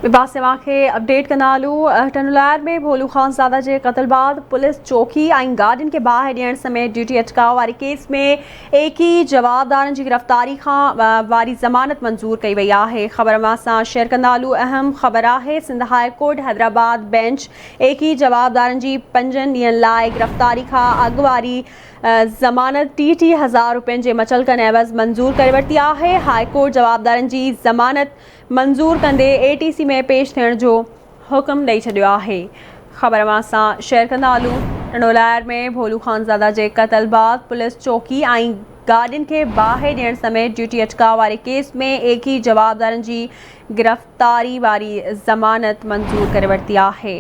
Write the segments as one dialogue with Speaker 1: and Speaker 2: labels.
Speaker 1: विभाग सेवा के अपडेट कनालू टनुलैर में भोलू खान ज़ादा के कत्ल बाद पुलिस चौकी ऐं गार्डन के बाहर ॾियण समेत ड्यूटी अटकाव वारे केस में एक ही जवाबदारन की गिरफ्तारी वारी ज़मानत मंजूर कई वही है। खबर मां शेयर कंदालू। अहम खबर है Sindh high court Hyderabad bench एक ही जवाबदारन की 5 ॾींहंनि लाइ गिरफ्तारी खां अॻु वारी ज़मानत 30,000 रुपयनि के मचलकन एवज़ मंजूर कर वरती है। हाई कोर्ट जवाबदारन की ज़मानत मंजूर कंदे ATC में पेश थियण जो हुक्म ॾेई छॾियो आहे। खबर मां शेयर कंदालू। टनुलैर में भोलू खान ज़ादा के कत्ल बाद पुलिस चौकी ऐं गार्डन के बाहर ॾियण समेत ड्यूटी अटकाव वारे केस में एक ही जवाबदारन की गिरफ्तारी वारी ज़मानत मंजूर कर वरती है।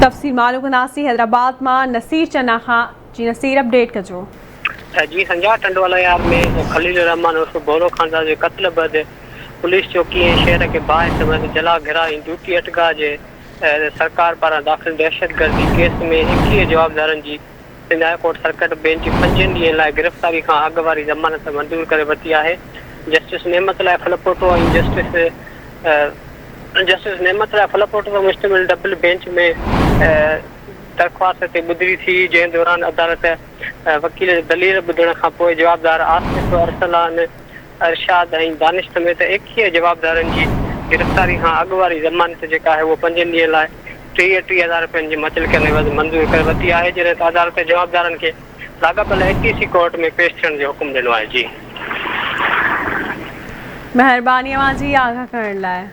Speaker 1: तफसील मालूम कंदासीं हैदराबाद मां नसीर चन्ना खां। जी नसीर अपडेट कजो।
Speaker 2: जी संजा टंडवाला में खलील रहमान उर्फ भोलो खान जे कत्ल बाद पुलिस चौकी शहर के बाहर समेत जला घिरा ड्यूटी अटका जे सरकार पारा दाखिल दहशतगर्दी केस में 21 जवाबदारन की Sindh high court circuit bench 5 ॾींहंनि लाइ गिरफ्तारी खां अॻु वारी ज़मानत मंजूर करे वरिती आहे। जस्टिस नेमतुल्लाह फलपोटो ऐं जस्टिस नेमतुल्लाह फलपोटो ते मुश्तमिल डबल बेंच में दरख्वास्त ते ॿुधरी थी, जंहिं दौरान अदालत वकील दलील ॿुधण खां पोइ जवाबदार आसिफ अरसलान अरशाद ऐं दानिश समेत 21 जवाबदारनि जी गिरफ्तारी खां अॻु वारी ज़मानत जेका है वो 5 ॾींहंनि लाइ 30,000 रुपयनि जी मचलकन एवज़ मंजूर करे वरिती आहे। जॾहिं त अदालत जवाबदारनि खे लाॻापियल ATC कोर्ट में पेश थियण जो हुकुम ॾिनो आहे। जी
Speaker 1: महिरबानी जी आगाह करण लाइ।